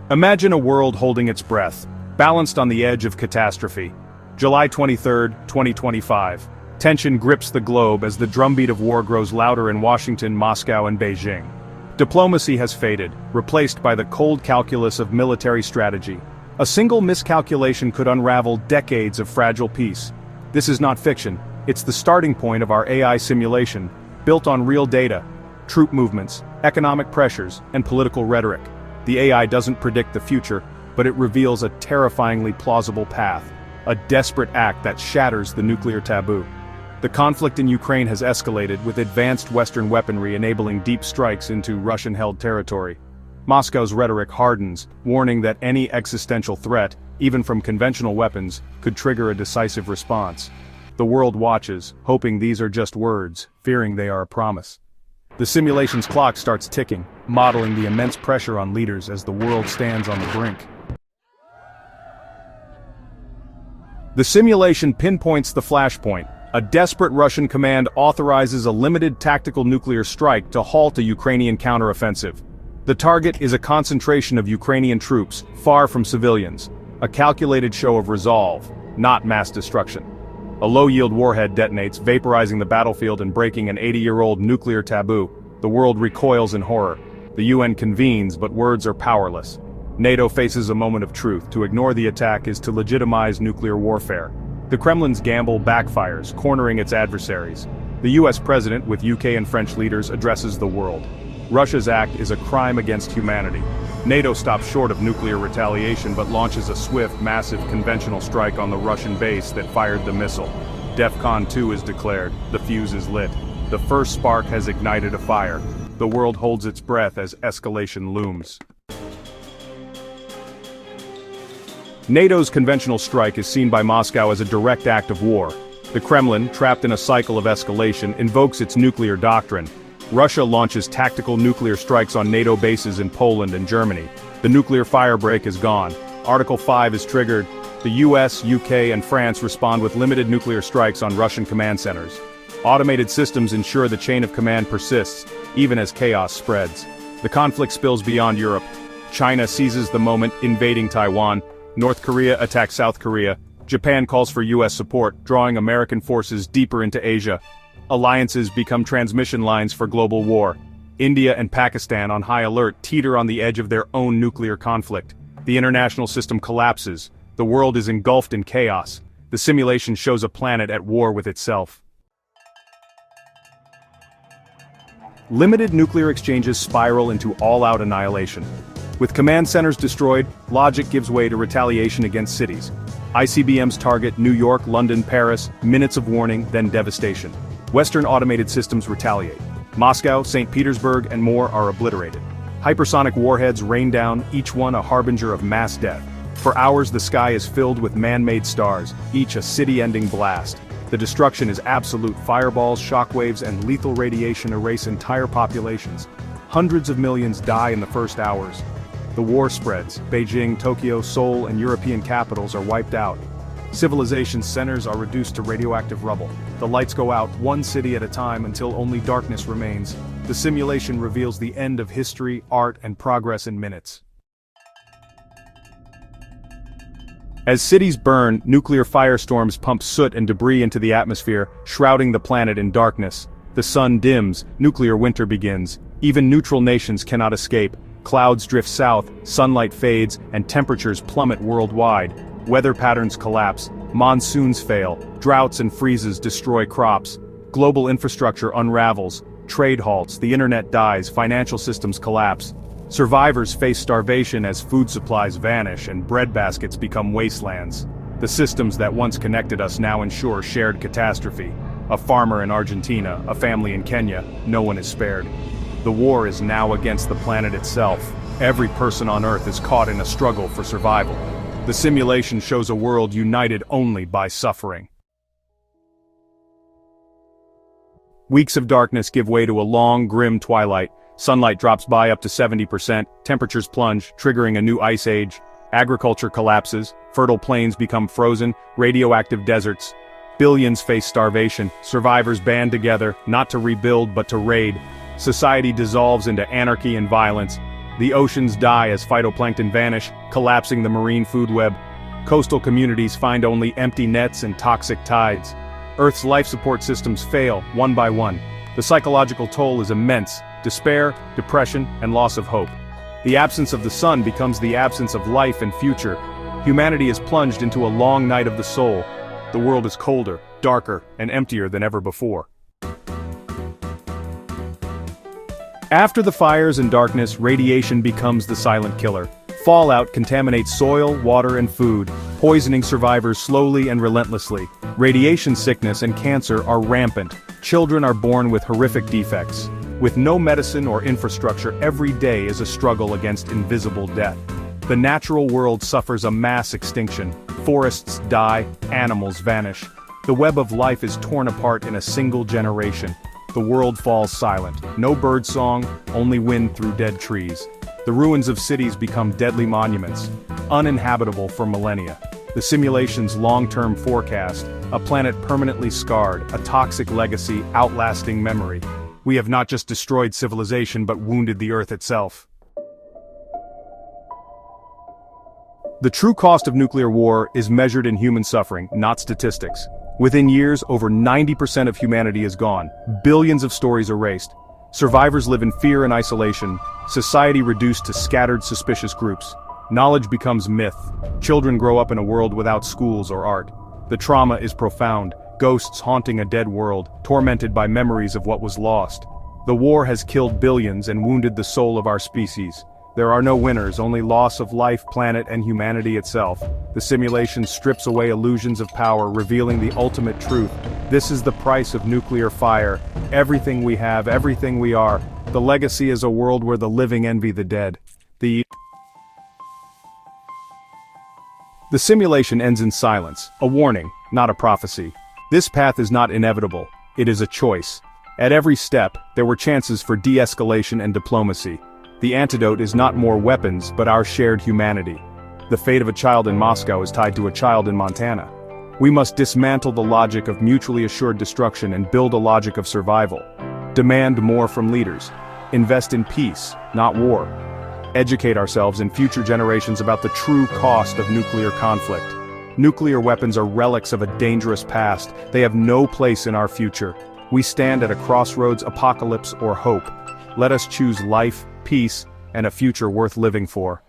Imagine a world holding its breath, balanced on the edge of catastrophe. July 23, 2025. Tension grips the globe as the drumbeat of war grows louder in Washington, Moscow, and Beijing. Diplomacy has faded, replaced by the cold calculus of military strategy. A single miscalculation could unravel decades of fragile peace. This is not fiction, it's the starting point of our AI simulation, built on real data, troop movements, economic pressures, and political rhetoric. The AI doesn't predict the future, but it reveals a terrifyingly plausible path, a desperate act that shatters the nuclear taboo. The conflict in Ukraine has escalated, with advanced Western weaponry enabling deep strikes into Russian-held territory. Moscow's rhetoric hardens, warning that any existential threat, even from conventional weapons, could trigger a decisive response. The world watches, hoping these are just words, fearing they are a promise. The simulation's clock starts ticking, modeling the immense pressure on leaders as the world stands on the brink. The simulation pinpoints the flashpoint. A desperate Russian command authorizes a limited tactical nuclear strike to halt a Ukrainian counteroffensive. The target is a concentration of Ukrainian troops, far from civilians. A calculated show of resolve, not mass destruction. A low-yield warhead detonates, vaporizing the battlefield and breaking an 80-year-old nuclear taboo. The world recoils in horror. The UN convenes, but words are powerless. NATO faces a moment of truth. To ignore the attack is to legitimize nuclear warfare. The Kremlin's gamble backfires, cornering its adversaries. The US president, with UK and French leaders, addresses the world. Russia's act is a crime against humanity. NATO stops short of nuclear retaliation but launches a swift, massive conventional strike on the Russian base that fired the missile. DEFCON 2 is declared, the fuse is lit. The first spark has ignited a fire. The world holds its breath as escalation looms. NATO's conventional strike is seen by Moscow as a direct act of war. The Kremlin, trapped in a cycle of escalation, invokes its nuclear doctrine. Russia launches tactical nuclear strikes on NATO bases in Poland and Germany. The nuclear firebreak is gone. Article 5 is triggered. The US, UK, and France respond with limited nuclear strikes on Russian command centers. Automated systems ensure the chain of command persists, even as chaos spreads. The conflict spills beyond Europe. China seizes the moment, invading Taiwan. North Korea attacks South Korea. Japan calls for US support, drawing American forces deeper into Asia. Alliances become transmission lines for global war. India and Pakistan, on high alert, teeter on the edge of their own nuclear conflict. The international system collapses. The world is engulfed in chaos. The simulation shows a planet at war with itself. Limited nuclear exchanges spiral into all-out annihilation. With command centers destroyed, logic gives way to retaliation against cities. ICBMs target New York, London, Paris, minutes of warning, then devastation. Western automated systems retaliate. Moscow, St. Petersburg, and more are obliterated. Hypersonic warheads rain down, each one a harbinger of mass death. For hours the sky is filled with man-made stars, each a city-ending blast. The destruction is absolute. Fireballs, shockwaves, and lethal radiation erase entire populations. Hundreds of millions die in the first hours. The war spreads. Beijing, Tokyo, Seoul, and European capitals are wiped out. Civilization's centers are reduced to radioactive rubble. The lights go out, one city at a time, until only darkness remains. The simulation reveals the end of history, art, and progress in minutes. As cities burn, nuclear firestorms pump soot and debris into the atmosphere, shrouding the planet in darkness. The sun dims, nuclear winter begins. Even neutral nations cannot escape. Clouds drift south, sunlight fades, and temperatures plummet worldwide. Weather patterns collapse, monsoons fail, droughts and freezes destroy crops. Global infrastructure unravels, trade halts, the internet dies, financial systems collapse. Survivors face starvation as food supplies vanish and bread baskets become wastelands. The systems that once connected us now ensure shared catastrophe. A farmer in Argentina, a family in Kenya, no one is spared. The war is now against the planet itself. Every person on Earth is caught in a struggle for survival. The simulation shows a world united only by suffering. Weeks of darkness give way to a long, grim twilight. Sunlight drops by up to 70%, temperatures plunge, triggering a new ice age. Agriculture collapses, fertile plains become frozen, radioactive deserts. Billions face starvation, survivors band together, not to rebuild but to raid. Society dissolves into anarchy and violence. The oceans die as phytoplankton vanish, collapsing the marine food web. Coastal communities find only empty nets and toxic tides. Earth's life support systems fail, one by one. The psychological toll is immense: despair, depression, and loss of hope. The absence of the sun becomes the absence of life and future. Humanity is plunged into a long night of the soul. The world is colder, darker, and emptier than ever before. After the fires and darkness, radiation becomes the silent killer. Fallout contaminates soil, water, and food, poisoning survivors slowly and relentlessly. Radiation sickness and cancer are rampant. Children are born with horrific defects. With no medicine or infrastructure, every day is a struggle against invisible death. The natural world suffers a mass extinction. Forests die, animals vanish. The web of life is torn apart in a single generation. The world falls silent. No bird song, only wind through dead trees. The ruins of cities become deadly monuments, uninhabitable for millennia. The simulation's long-term forecast: a planet permanently scarred, a toxic legacy outlasting memory. We have not just destroyed civilization but wounded the Earth itself. The true cost of nuclear war is measured in human suffering, not statistics. Within years, over 90% of humanity is gone, billions of stories erased. Survivors live in fear and isolation, society reduced to scattered, suspicious groups. Knowledge becomes myth. Children grow up in a world without schools or art. The trauma is profound, ghosts haunting a dead world, tormented by memories of what was lost. The war has killed billions and wounded the soul of our species. There are no winners, only loss of life, planet, and humanity itself. The simulation strips away illusions of power, revealing the ultimate truth. This is the price of nuclear fire. Everything we have, everything we are. The legacy is a world where the living envy the dead. The simulation ends in silence, a warning, not a prophecy. This path is not inevitable, it is a choice. At every step, there were chances for de-escalation and diplomacy. The antidote is not more weapons, but our shared humanity. The fate of a child in Moscow is tied to a child in Montana. We must dismantle the logic of mutually assured destruction and build a logic of survival. Demand more from leaders. Invest in peace, not war. Educate ourselves and future generations about the true cost of nuclear conflict. Nuclear weapons are relics of a dangerous past. They have no place in our future. We stand at a crossroads: apocalypse or hope. Let us choose life, peace, and a future worth living for.